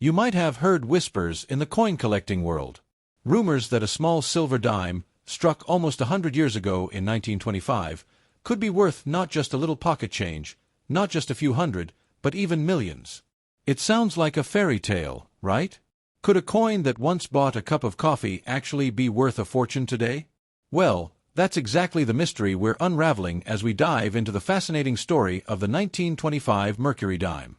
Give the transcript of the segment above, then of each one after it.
You might have heard whispers in the coin-collecting world. Rumors that a small silver dime, struck almost 100 years ago in 1925, could be worth not just a little pocket change, not just a few hundred, but even millions. It sounds like a fairy tale, right? Could a coin that once bought a cup of coffee actually be worth a fortune today? Well, that's exactly the mystery we're unraveling as we dive into the fascinating story of the 1925 Mercury Dime.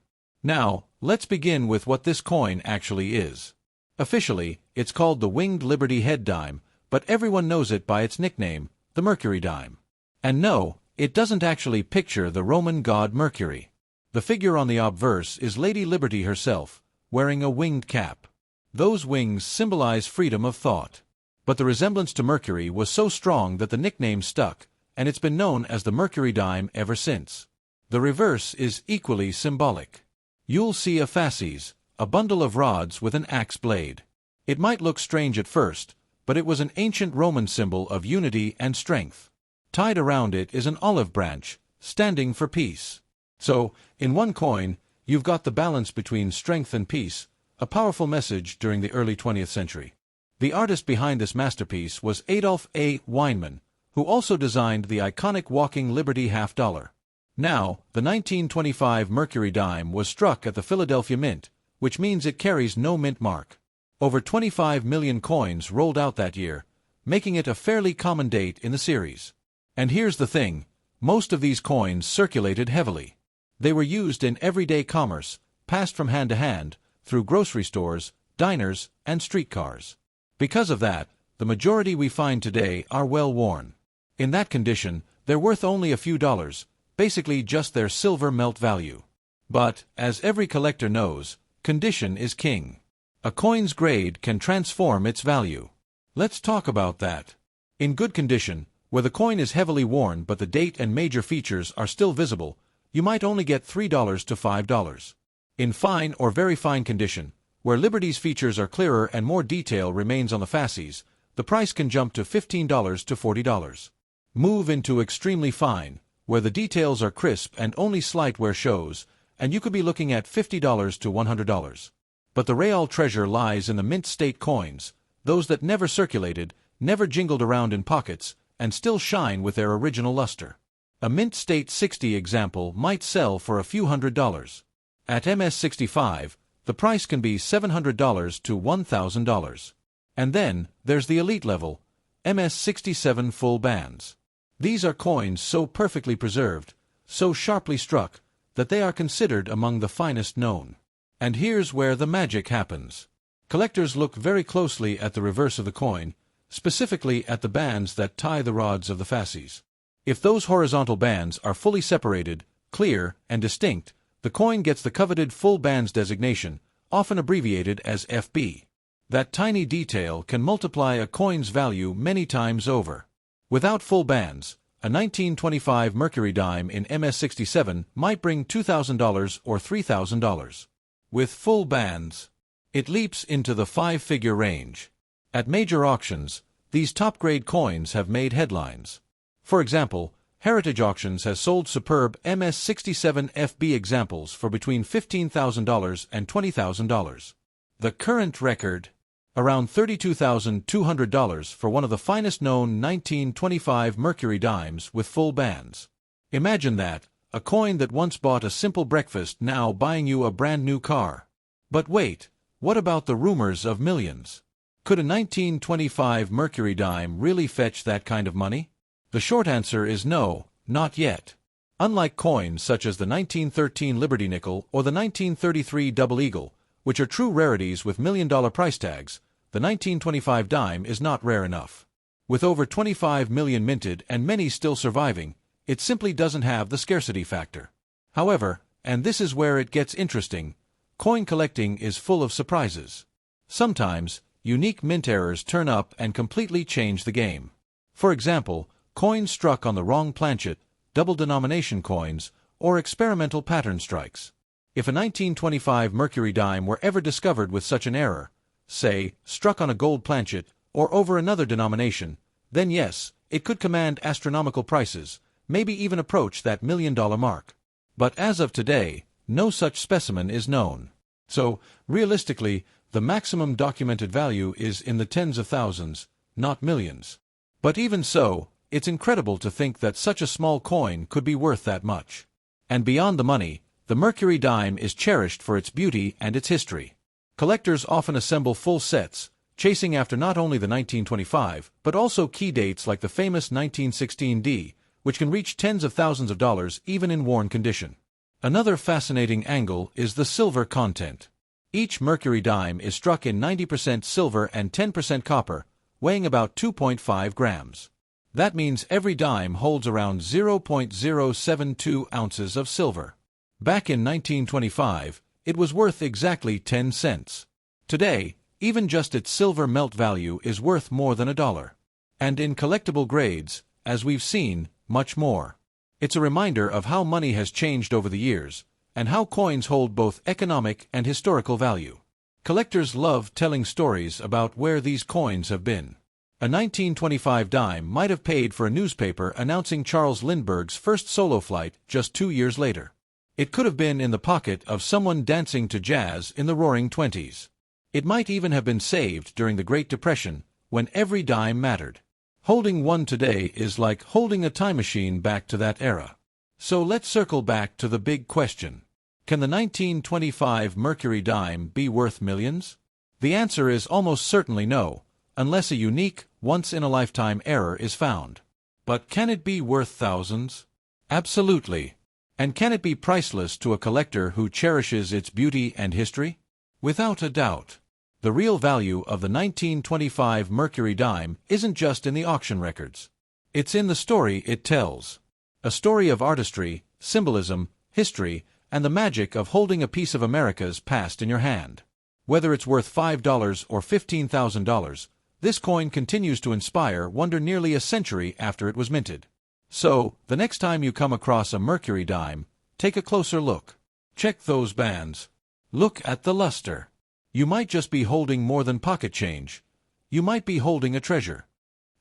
Now, let's begin with what this coin actually is. Officially, it's called the Winged Liberty Head Dime, but everyone knows it by its nickname, the Mercury Dime. And no, it doesn't actually picture the Roman god Mercury. The figure on the obverse is Lady Liberty herself, wearing a winged cap. Those wings symbolize freedom of thought. But the resemblance to Mercury was so strong that the nickname stuck, and it's been known as the Mercury Dime ever since. The reverse is equally symbolic. You'll see a fasces, a bundle of rods with an axe blade. It might look strange at first, but it was an ancient Roman symbol of unity and strength. Tied around it is an olive branch, standing for peace. So, in one coin, you've got the balance between strength and peace, a powerful message during the early 20th century. The artist behind this masterpiece was Adolf A. Weinman, who also designed the iconic walking Liberty half-dollar. Now, the 1925 Mercury Dime was struck at the Philadelphia Mint, which means it carries no mint mark. Over 25 million coins rolled out that year, making it a fairly common date in the series. And here's the thing, most of these coins circulated heavily. They were used in everyday commerce, passed from hand to hand, through grocery stores, diners, and streetcars. Because of that, the majority we find today are well worn. In that condition, they're worth only a few dollars, basically just their silver melt value. But, as every collector knows, condition is king. A coin's grade can transform its value. Let's talk about that. In good condition, where the coin is heavily worn but the date and major features are still visible, you might only get $3 to $5. In fine or very fine condition, where Liberty's features are clearer and more detail remains on the fasces, the price can jump to $15 to $40. Move into extremely fine, where the details are crisp and only slight wear shows, and you could be looking at $50 to $100. But the real treasure lies in the mint state coins, those that never circulated, never jingled around in pockets, and still shine with their original luster. A mint state 60 example might sell for a few $100s. At MS65, the price can be $700 to $1,000. And then, there's the elite level, MS67 full bands. These are coins so perfectly preserved, so sharply struck, that they are considered among the finest known. And here's where the magic happens. Collectors look very closely at the reverse of the coin, specifically at the bands that tie the rods of the fasces. If those horizontal bands are fully separated, clear, and distinct, the coin gets the coveted full bands designation, often abbreviated as FB. That tiny detail can multiply a coin's value many times over. Without full bands, a 1925 Mercury Dime in MS67 might bring $2,000 or $3,000. With full bands, it leaps into the five-figure range. At major auctions, these top-grade coins have made headlines. For example, Heritage Auctions has sold superb MS67 FB examples for between $15,000 and $20,000. The current record, around $32,200 for one of the finest known 1925 Mercury Dimes with full bands. Imagine that, a coin that once bought a simple breakfast now buying you a brand new car. But wait, what about the rumors of millions? Could a 1925 Mercury Dime really fetch that kind of money? The short answer is no, not yet. Unlike coins such as the 1913 Liberty Nickel or the 1933 Double Eagle, which are true rarities with million-dollar price tags, the 1925 dime is not rare enough. With over 25 million minted and many still surviving, it simply doesn't have the scarcity factor. However, and this is where it gets interesting, coin collecting is full of surprises. Sometimes, unique mint errors turn up and completely change the game. For example, coins struck on the wrong planchet, double denomination coins, or experimental pattern strikes. If a 1925 Mercury Dime were ever discovered with such an error, say, struck on a gold planchet, or over another denomination, then yes, it could command astronomical prices, maybe even approach that $1 million mark. But as of today, no such specimen is known. So, realistically, the maximum documented value is in the tens of thousands, not millions. But even so, it's incredible to think that such a small coin could be worth that much. And beyond the money, the Mercury Dime is cherished for its beauty and its history. Collectors often assemble full sets, chasing after not only the 1925, but also key dates like the famous 1916 D, which can reach tens of thousands of dollars even in worn condition. Another fascinating angle is the silver content. Each Mercury Dime is struck in 90% silver and 10% copper, weighing about 2.5 grams. That means every dime holds around 0.072 ounces of silver. Back in 1925, it was worth exactly 10 cents. Today, even just its silver melt value is worth more than $1. And in collectible grades, as we've seen, much more. It's a reminder of how money has changed over the years, and how coins hold both economic and historical value. Collectors love telling stories about where these coins have been. A 1925 dime might have paid for a newspaper announcing Charles Lindbergh's first solo flight just 2 years later. It could have been in the pocket of someone dancing to jazz in the Roaring '20s. It might even have been saved during the Great Depression, when every dime mattered. Holding one today is like holding a time machine back to that era. So let's circle back to the big question. Can the 1925 Mercury Dime be worth millions? The answer is almost certainly no, unless a unique, once-in-a-lifetime error is found. But can it be worth thousands? Absolutely. And can it be priceless to a collector who cherishes its beauty and history? Without a doubt. The real value of the 1925 Mercury Dime isn't just in the auction records. It's in the story it tells. A story of artistry, symbolism, history, and the magic of holding a piece of America's past in your hand. Whether it's worth $5 or $15,000, this coin continues to inspire wonder nearly a century after it was minted. So, the next time you come across a Mercury Dime, take a closer look. Check those bands. Look at the luster. You might just be holding more than pocket change. You might be holding a treasure.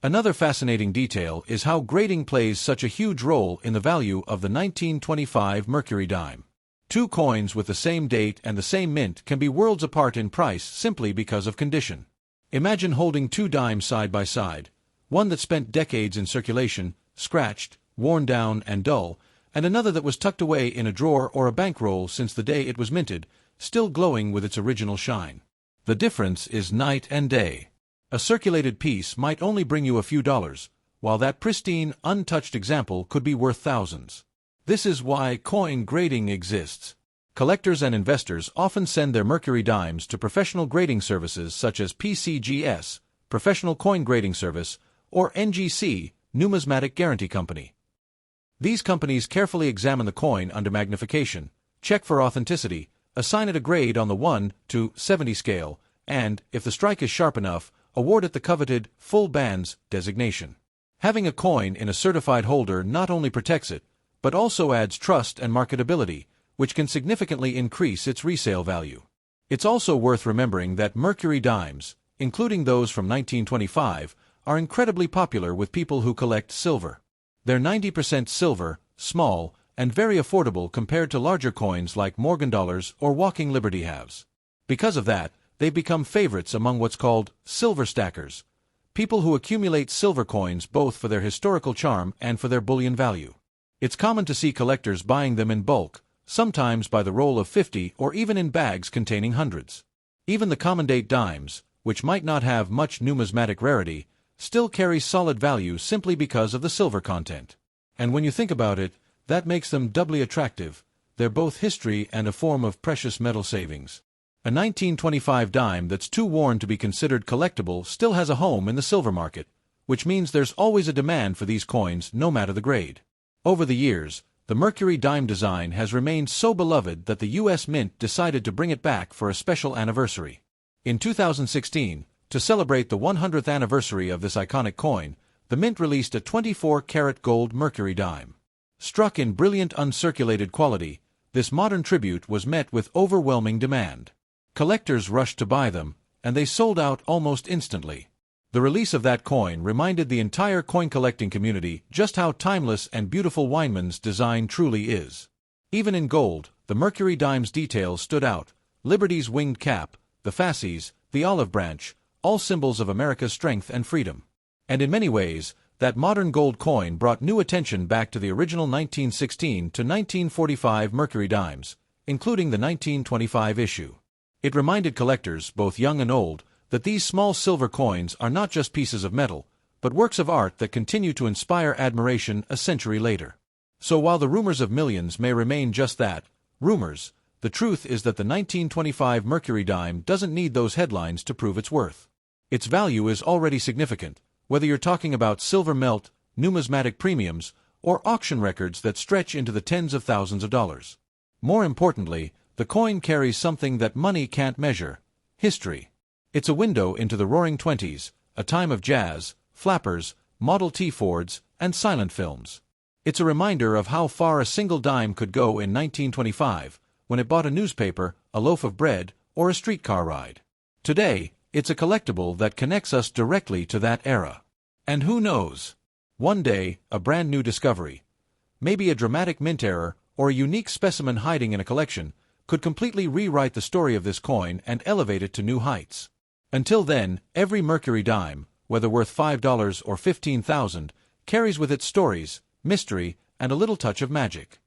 Another fascinating detail is how grading plays such a huge role in the value of the 1925 Mercury Dime. Two coins with the same date and the same mint can be worlds apart in price simply because of condition. Imagine holding two dimes side by side, one that spent decades in circulation, scratched, worn down, and dull, and another that was tucked away in a drawer or a bankroll since the day it was minted, still glowing with its original shine. The difference is night and day. A circulated piece might only bring you a few dollars, while that pristine, untouched example could be worth thousands. This is why coin grading exists. Collectors and investors often send their Mercury Dimes to professional grading services such as PCGS, Professional Coin Grading Service, or NGC, Numismatic Guarantee Company. These companies carefully examine the coin under magnification, check for authenticity, assign it a grade on the 1 to 70 scale, and, if the strike is sharp enough, award it the coveted full bands designation. Having a coin in a certified holder not only protects it, but also adds trust and marketability, which can significantly increase its resale value. It's also worth remembering that Mercury Dimes, including those from 1925, are incredibly popular with people who collect silver. They're 90% silver, small, and very affordable compared to larger coins like Morgan dollars or walking Liberty halves. Because of that, they've become favorites among what's called silver stackers, people who accumulate silver coins both for their historical charm and for their bullion value. It's common to see collectors buying them in bulk, sometimes by the roll of 50 or even in bags containing hundreds. Even the common-date dimes, which might not have much numismatic rarity, still carry solid value simply because of the silver content. And when you think about it, that makes them doubly attractive. They're both history and a form of precious metal savings. A 1925 dime that's too worn to be considered collectible still has a home in the silver market, which means there's always a demand for these coins no matter the grade. Over the years, the Mercury Dime design has remained so beloved that the U.S. Mint decided to bring it back for a special anniversary. In 2016, to celebrate the 100th anniversary of this iconic coin, the Mint released a 24-karat gold Mercury Dime. Struck in brilliant uncirculated quality, this modern tribute was met with overwhelming demand. Collectors rushed to buy them, and they sold out almost instantly. The release of that coin reminded the entire coin-collecting community just how timeless and beautiful Weinmann's design truly is. Even in gold, the Mercury Dime's details stood out, Liberty's winged cap, the fasces, the olive branch, all symbols of America's strength and freedom. And in many ways, that modern gold coin brought new attention back to the original 1916 to 1945 Mercury dimes, including the 1925 issue. It reminded collectors, both young and old, that these small silver coins are not just pieces of metal, but works of art that continue to inspire admiration a century later. So while the rumors of millions may remain just that, rumors, the truth is that the 1925 Mercury dime doesn't need those headlines to prove its worth. Its value is already significant, whether you're talking about silver melt, numismatic premiums, or auction records that stretch into the tens of thousands of dollars. More importantly, the coin carries something that money can't measure: history. It's a window into the Roaring Twenties, a time of jazz, flappers, Model T Fords, and silent films. It's a reminder of how far a single dime could go in 1925, when it bought a newspaper, a loaf of bread, or a streetcar ride. Today, it's a collectible that connects us directly to that era. And who knows? One day, a brand new discovery, maybe a dramatic mint error or a unique specimen hiding in a collection, could completely rewrite the story of this coin and elevate it to new heights. Until then, every Mercury dime, whether worth $5 or $15,000, carries with it stories, mystery, and a little touch of magic.